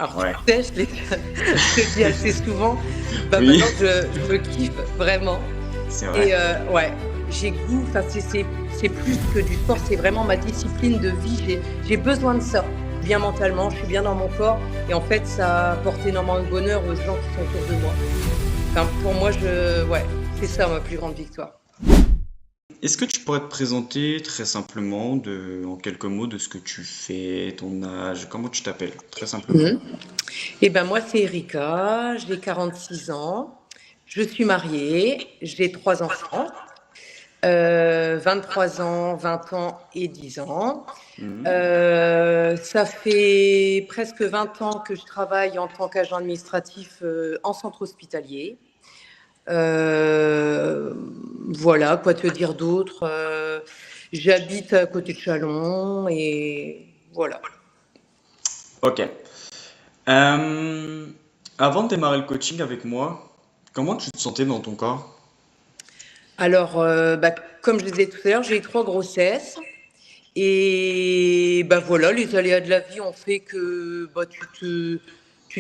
Alors tu Ouais. sais, je te dis assez souvent, bah, Oui, maintenant je me kiffe vraiment c'est vrai. et ouais, j'ai goût, enfin c'est plus que du sport, c'est vraiment ma discipline de vie. J'ai besoin de ça. Bien mentalement, je suis bien dans mon corps et en fait, ça apporte énormément de bonheur aux gens qui sont autour de moi. Enfin, pour moi, ouais, c'est ça ma plus grande victoire. Est-ce que tu pourrais te présenter très simplement, en quelques mots, de ce que tu fais, ton âge, comment tu t'appelles, très simplement? Mmh. Et ben moi, c'est Erika, j'ai 46 ans, je suis mariée, j'ai 3 enfants. 23 ans, 20 ans et 10 ans. Mhm. Ça fait presque 20 ans que je travaille en tant qu'agent administratif en centre hospitalier. Euh, voilà, quoi te dire d'autre. J'habite à côté de Chalon et voilà. Ok. Euh, Avant de démarrer le coaching avec moi, comment tu te sentais dans ton corps? Alors, bah, comme je disais tout à l'heure, j'ai eu 3 grossesses. Et bah voilà, les aléas de la vie ont fait que bah, tu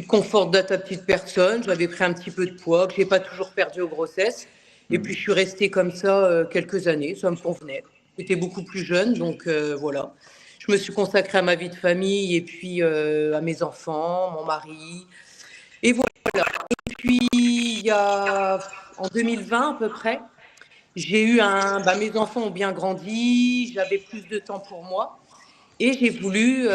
te confortes dans ta petite personne. J'avais pris un petit peu de poids, que j'ai pas toujours perdu aux grossesses. Et puis je suis restée comme ça quelques années, ça me convenait. J'étais beaucoup plus jeune, donc voilà. Je me suis consacrée à ma vie de famille et puis à mes enfants, mon mari. Et voilà. Puis il y a en 2020 à peu près, j'ai eu mes enfants ont bien grandi, j'avais plus de temps pour moi. Et j'ai voulu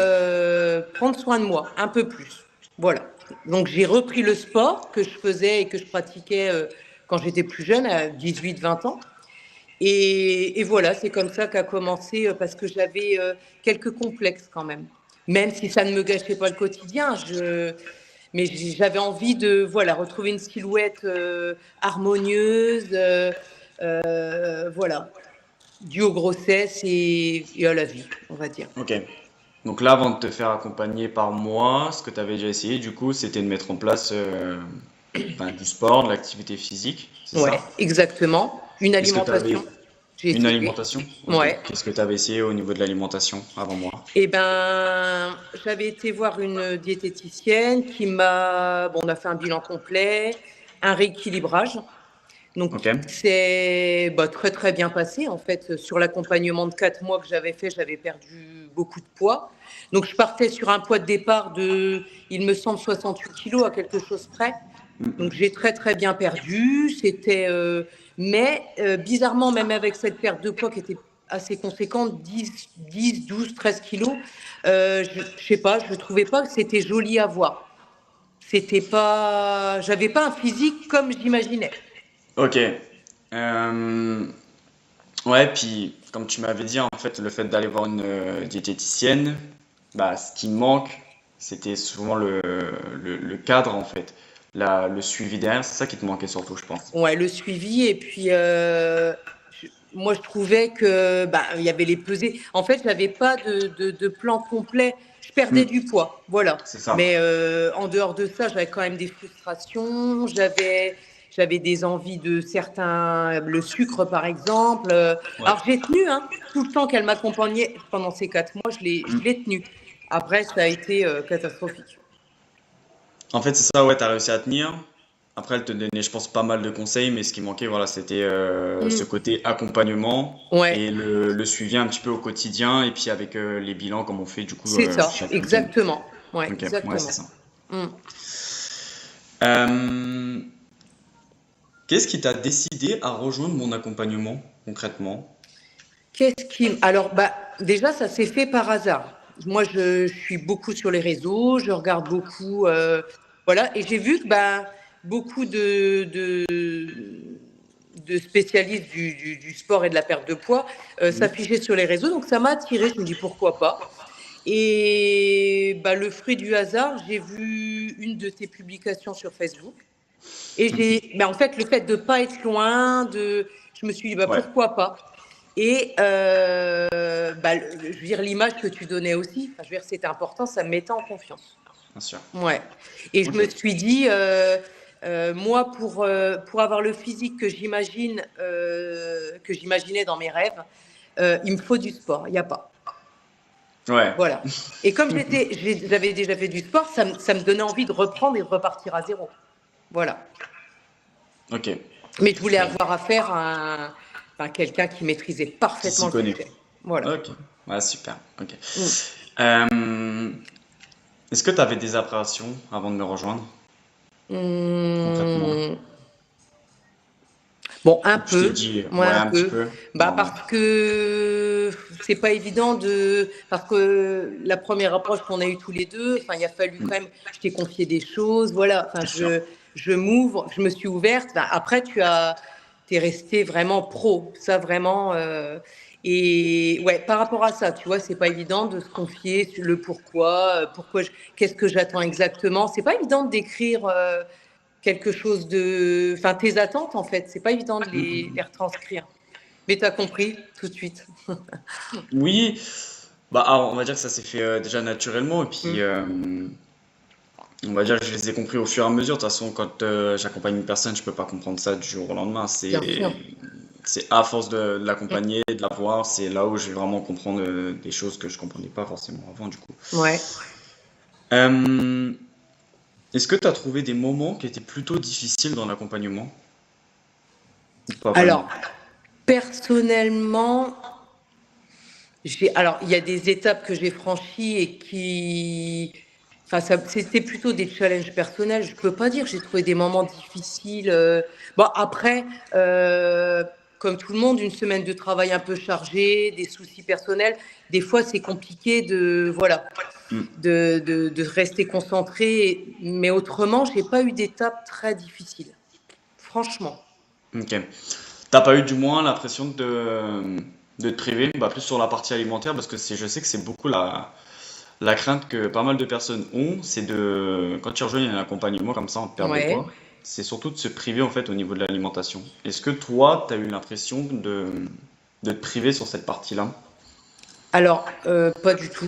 prendre soin de moi un peu plus. Voilà. Donc j'ai repris le sport que je faisais et que je pratiquais quand j'étais plus jeune, à 18-20 ans. Et voilà, c'est comme ça qu'a commencé, parce que j'avais quelques complexes quand même. Même si ça ne me gâchait pas le quotidien, mais j'avais envie de voilà, retrouver une silhouette harmonieuse, voilà, due aux grossesses et à la vie, on va dire. Ok. Donc là, avant de te faire accompagner par moi, ce que tu avais déjà essayé, du coup, c'était de mettre en place ben, du sport, de l'activité physique, c'est Ouais, ça? exactement. Une Est-ce que tu avais alimentation, j'ai une essayé. alimentation? Ok. Ouais. Qu'est-ce que tu avais essayé au niveau de l'alimentation avant moi? Eh ben, j'avais été voir une diététicienne qui m'a, bon, on a fait un bilan complet, un rééquilibrage. Donc, Ok. qui s'est bah, très très bien passé. En fait, sur l'accompagnement de 4 mois que j'avais fait, j'avais perdu beaucoup de poids. Donc, je partais sur un poids de départ de, il me semble, 68 kilos à quelque chose près. Donc j'ai très très bien perdu. Mais bizarrement, même avec cette perte de poids qui était assez conséquente, 10, 12, 13 kilos, je sais pas, je trouvais pas que c'était joli à voir. C'était pas, j'avais pas un physique comme j'imaginais. Ok. Euh, Ouais, puis comme tu m'avais dit, en fait, le fait d'aller voir une diététicienne, bah, ce qui me manque, c'était souvent le cadre, en fait. Le suivi derrière, c'est ça qui te manquait surtout, je pense. Ouais, le suivi et puis moi je trouvais que bah il y avait les pesées. En fait, j'avais pas de plan complet. Je perdais Hmm, du poids, voilà. c'est ça. Mais en dehors de ça, j'avais quand même des frustrations. J'avais des envies de certains, le sucre par exemple. Ouais. Alors j'ai tenu hein, tout le temps qu'elle m'accompagnait pendant ces 4 mois, je Hmm. l'ai tenu. Après, ça a été catastrophique. En fait, c'est ça, ouais, t'as réussi à tenir. Après, elle te donnait, je pense, pas mal de conseils, mais ce qui manquait, voilà, c'était ce Mm. côté accompagnement Ouais, et le suivi un petit peu au quotidien, et puis avec les bilans, comme on fait, du coup, c'est ça, chaque week-end. exactement. Ouais, Ok, ouais, c'est exactement. ça. Mm. Euh, Qu'est-ce qui t'a décidé à rejoindre mon accompagnement concrètement? Alors, bah, déjà, ça s'est fait par hasard. Moi, je suis beaucoup sur les réseaux, je regarde beaucoup, voilà, et j'ai vu que bah, beaucoup de spécialistes du sport et de la perte de poids Mhm. s'affichaient sur les réseaux, donc ça m'a attirée. Je me dis pourquoi pas. Et bah, le fruit du hasard, j'ai vu une de tes publications sur Facebook. Et en fait, le fait de pas être loin, je me suis dit, bah, Ouais, pourquoi pas. Et bah, je veux dire, l'image que tu donnais aussi, enfin, je veux dire, c'était important, ça me mettait en confiance. bien sûr. Ouais. Et je Ok. me suis dit, moi, pour avoir le physique que j'imaginais dans mes rêves, il me faut du sport. Il n'y a pas. Ouais, Voilà. Et comme j'avais déjà fait du sport, ça me donnait envie de reprendre et de repartir à zéro. Voilà. ok, Mais je voulais super. avoir affaire à quelqu'un qui maîtrisait Qui parfaitement s'y le connaît. sujet. Voilà. Ok, ouais, super. Ok. Mm. Euh, Est-ce que tu avais des appréhensions avant de me rejoindre, concrètement? Mm. Bon, un Ou tu t'es peu, dit, moi ouais, un un petit peu. peu, Bah normal. parce que c'est pas évident parce que la première approche qu'on a eue tous les deux, enfin il a fallu Hmm, quand même, je t'ai confié des choses, voilà. Enfin bien sûr. je me suis ouverte. Enfin, après t'es resté vraiment pro, ça vraiment. Et ouais, par rapport à ça, tu vois, c'est pas évident de se confier sur le pourquoi, qu'est-ce que j'attends exactement. C'est pas évident de décrire. Quelque chose enfin tes attentes en fait, c'est pas évident de Hmm, hmm, les hmm. retranscrire. Mais tu as compris tout de suite. Oui, bah, alors, on va dire que ça s'est fait déjà naturellement, et puis Mm. on va dire que je les ai compris au fur et à mesure. De toute façon, quand j'accompagne une personne, je peux pas comprendre ça du jour au lendemain. Bien sûr. C'est à force de l'accompagner, de la voir, c'est là où je vais vraiment comprendre des choses que je comprenais pas forcément avant, du coup. Ouais. Euh, Est-ce que tu as trouvé des moments qui étaient plutôt difficiles dans l'accompagnement? Ou pas vraiment? Alors, personnellement, alors il y a des étapes que j'ai franchies et enfin, c'était plutôt des challenges personnels. Je peux pas dire que j'ai trouvé des moments difficiles. Bon, après, euh, comme tout le monde, une semaine de travail un peu chargée, des soucis personnels, des fois c'est compliqué voilà, Hmm, de rester concentré. Mais autrement, j'ai pas eu d'étape très difficile. Franchement. ok. T'as pas eu du moins l'impression de te priver, bah, plus sur la partie alimentaire, parce que je sais que c'est beaucoup la crainte que pas mal de personnes ont, c'est quand tu rejoins un accompagnement comme ça en perte de Ouais. poids, c'est surtout de se priver en fait au niveau de l'alimentation. Est-ce que toi, tu as eu l'impression de te priver sur cette partie-là? Alors, pas du tout.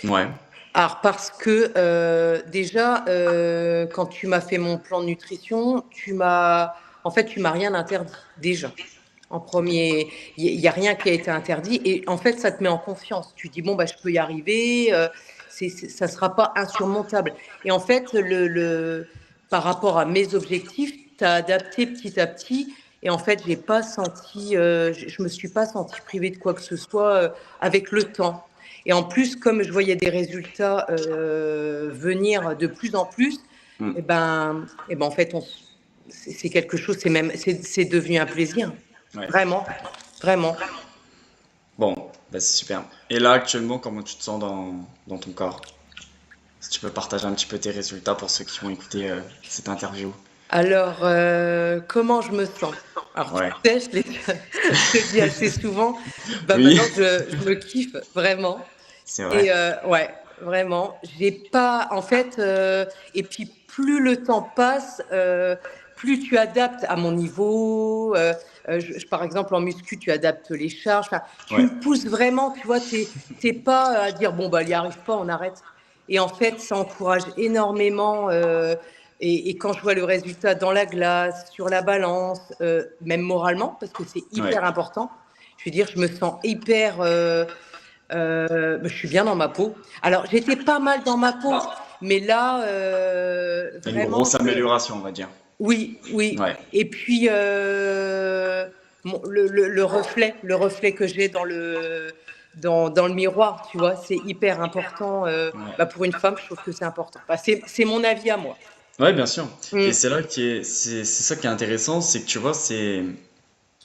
Ouais, Alors parce que déjà, quand tu m'as fait mon plan de nutrition, en fait, tu m'as rien interdit déjà. En premier, il y a rien qui a été interdit et en fait, ça te met en confiance. Tu dis bon bah je peux y arriver, ça sera pas insurmontable. Et en fait, par rapport à mes objectifs, tu as adapté petit à petit. Et en fait, je me suis pas sentie privée de quoi que ce soit avec le temps. Et en plus, comme je voyais des résultats venir de plus en plus, hmm, en fait, c'est quelque chose, c'est devenu un plaisir. ouais. Vraiment, vraiment. Bon, bah, c'est super. Et là, actuellement, comment tu te sens dans ton corps? Si tu peux partager un petit peu tes résultats pour ceux qui vont écouter cette interview. Alors, comment je me sens? Alors, tu Ouais. sais, je te le dis assez souvent, bah Oui, maintenant, je me kiffe vraiment. c'est vrai. Et ouais, vraiment, j'ai pas, en fait, et puis plus le temps passe, plus tu adaptes à mon niveau. Par exemple, en muscu, tu adaptes les charges. Enfin, tu Ouais. me pousses vraiment, tu vois, t'es pas à dire bon bah, il n'y arrive pas, on arrête. Et en fait, ça encourage énormément. Et quand je vois le résultat dans la glace, sur la balance, même moralement, parce que c'est Ouais. hyper important. Je veux dire, je me sens hyper. Je suis bien dans ma peau. Alors, j'étais pas mal dans ma peau, mais là, Une vraiment, grosse amélioration, on va dire. oui, oui. Ouais. Et puis, le reflet que j'ai dans le miroir, tu vois, c'est hyper important. Ouais. Pour une femme, je trouve que c'est important. C'est mon avis à moi. Ouais, bien sûr. Et Mm. c'est là c'est ça qui est intéressant, c'est que tu vois, c'est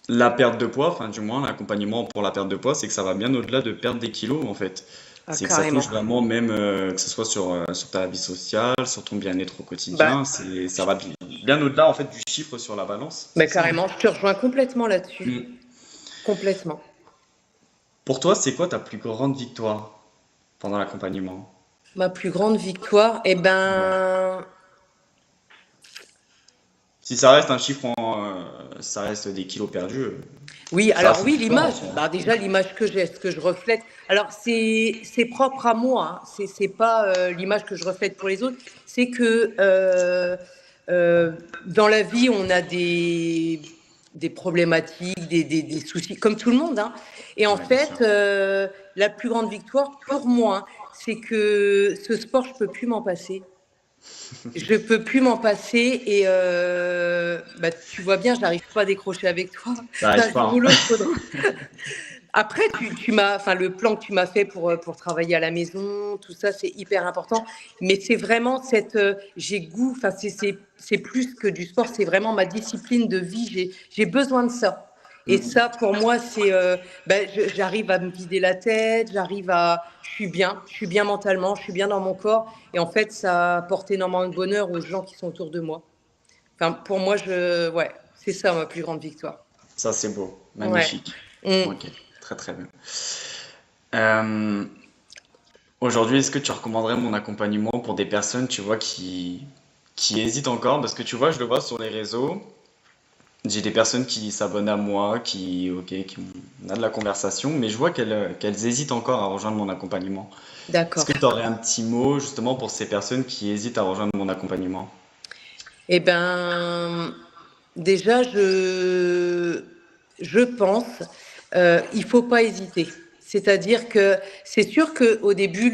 la perte de poids, enfin du moins l'accompagnement pour la perte de poids, c'est que ça va bien au-delà de perdre des kilos en fait. Ah, C'est que ça touche carrément. vraiment même que ce soit sur ta vie sociale, sur ton bien-être au Bah, quotidien, ça va bien au-delà en fait du chiffre sur la balance, c'est ça, hein. carrément, je te rejoins complètement là-dessus. Mm. Complètement. Pour toi, c'est quoi ta plus grande victoire pendant l'accompagnement? Ma plus grande victoire, Ouais. Si ça reste un chiffre ça reste des kilos perdus, oui, ça alors reste une oui, victoire en l'image. soi, hein. Bah déjà l'image que j'ai, ce que je reflète. Alors c'est propre à moi. Hein. C'est pas l'image que je reflète pour les autres. C'est que dans la vie on a des problématiques, des soucis, comme tout le monde. Hein. Et en Ouais, bien fait, sûr. la plus grande victoire pour moi, hein, c'est que ce sport, je peux plus m'en passer. Je peux plus m'en passer et bah, tu vois bien, j'arrive pas à décrocher avec toi. D'un T'arrives jour ou pas, hein. l'autre, faudra. Après, enfin, le plan que tu m'as fait pour travailler à la maison, tout ça, c'est hyper important. Mais c'est vraiment j'ai goût, enfin, c'est plus que du sport, c'est vraiment ma discipline de vie. J'ai besoin de ça. Et Mm. ça, pour moi, j'arrive à me vider la tête, je suis bien mentalement, je suis bien dans mon corps. Et en fait, ça apporte énormément de bonheur aux gens qui sont autour de moi. Enfin, pour moi, ouais, c'est ça ma plus grande victoire. Ça, c'est beau. Ouais. Magnifique. Mm. Ok, très très bien. Euh, Aujourd'hui, est-ce que tu recommanderais mon accompagnement pour des personnes, tu vois, qui hésitent encore? Parce que tu vois, je le vois sur les réseaux. J'ai des personnes qui s'abonnent à moi, ok, on a de la conversation, mais je vois qu'elles hésitent encore à rejoindre mon accompagnement. Est-ce que D'accord. tu aurais un petit mot justement pour ces personnes qui hésitent à rejoindre mon accompagnement? Eh ben, déjà, je pense, il faut pas hésiter. C'est-à-dire que c'est sûr qu'au début,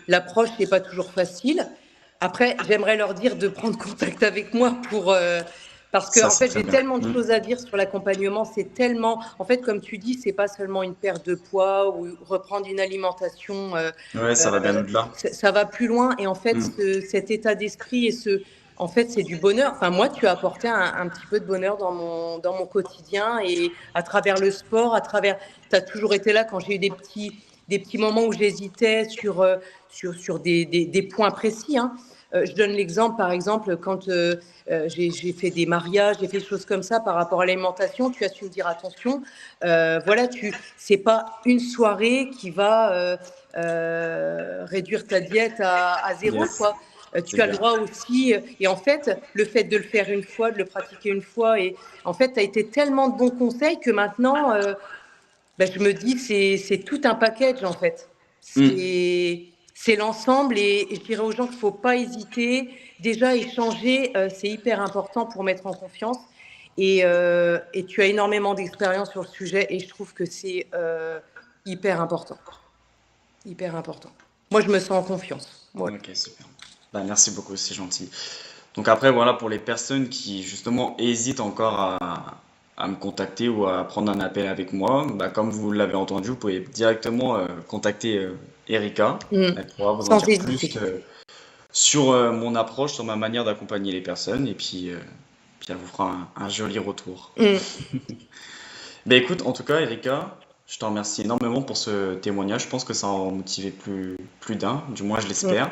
l'approche n'est pas toujours facile. Après, j'aimerais leur dire de prendre contact avec moi parce que Ça, en c'est fait, très j'ai bien. tellement de choses à dire sur l'accompagnement. C'est tellement, en fait, comme tu dis, c'est pas seulement une perte de poids ou reprendre une alimentation. Ouais, ça va bien au-delà. Ça va plus loin. Et en fait, Mm. cet état d'esprit en fait, c'est du bonheur. Enfin, moi, tu as apporté un petit peu de bonheur dans mon quotidien et à travers le sport, tu as toujours été là quand j'ai eu des petits moments où j'hésitais sur des points précis, hein. Je donne l'exemple, par exemple, quand j'ai fait des mariages, j'ai fait des choses comme ça par rapport à l'alimentation, tu as su me dire attention, voilà, c'est pas une soirée qui va réduire ta diète à zéro, Yes, quoi. c'est Tu as le bien. droit aussi, et en fait, le fait de le faire une fois, de le pratiquer une fois, et en fait, tu as été tellement de bons conseils que maintenant, ben, je me dis, c'est tout un package, en fait. Mm. C'est l'ensemble, et je dirais aux gens qu'il ne faut pas hésiter. Déjà, échanger, c'est hyper important pour mettre en confiance. Et tu as énormément d'expérience sur le sujet, et je trouve que c'est hyper important. Hyper important. Moi, je me sens en confiance. Voilà. Ok, super. Bah, merci beaucoup, c'est gentil. Donc après, voilà, pour les personnes qui justement hésitent encore à me contacter ou à prendre un appel avec moi, bah, comme vous l'avez entendu, vous pouvez directement contacter Erika. Mm. Elle pourra vous en Sans dire plus hésiter. sur mon approche, sur ma manière d'accompagner les personnes, et puis elle vous fera un joli retour. Mm. Ben écoute, en tout cas, Erika, je te remercie énormément pour ce témoignage. Je pense que ça en motivé plus d'un, du moins je Mm. l'espère.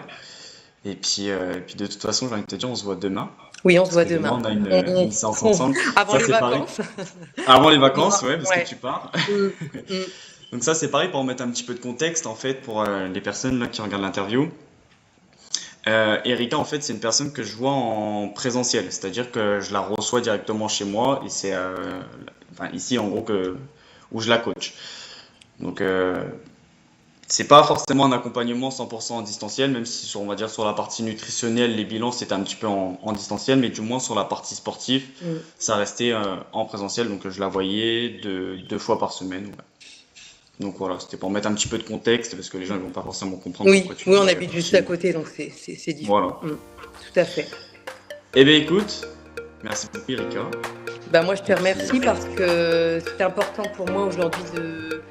Et puis de toute façon, j'ai envie de te dire, on se voit demain. Oui, on se Parce voit que demain, demain. on a une séance ensemble. Avant Ça, les c'est pareil. vacances. Avant les On vacances, ira. ouais, parce que Ouais. tu pars. Mm. Mm. Donc ça, c'est pareil pour mettre un petit peu de contexte, en fait, pour les personnes là, qui regardent l'interview. Erika, en fait, c'est une personne que je vois en présentiel. C'est-à-dire que je la reçois directement chez moi et c'est enfin, ici, en gros, où je la coach. Donc, c'est pas forcément un accompagnement 100% en distanciel, même si on va dire sur la partie nutritionnelle, les bilans c'était un petit peu en distanciel, mais du moins sur la partie sportive, Mm. ça restait en présentiel, donc je la voyais deux fois par semaine. Ouais. Donc voilà, c'était pour mettre un petit peu de contexte, parce que les gens ne vont pas forcément comprendre Oui, pourquoi tu oui, on viens habite juste chez à moi. côté, donc c'est différent. Voilà. Mm. Tout à fait. Eh bien écoute, merci beaucoup Erika. Bah, moi, je te Et puis, remercie parce que c'est important pour moi aujourd'hui de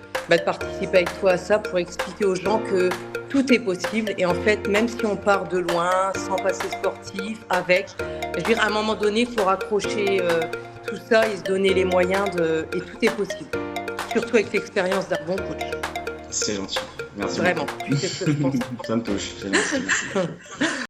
participer avec toi à ça pour expliquer aux gens que tout est possible. Et en fait, même si on part de loin, sans passer sportif, je veux dire, à un moment donné, il faut raccrocher tout ça et se donner les moyens et tout est possible. Surtout avec l'expérience d'un bon coach. c'est gentil. Merci Vraiment, beaucoup. tu sais ce que je pense. Ça me touche, c'est gentil, merci beaucoup.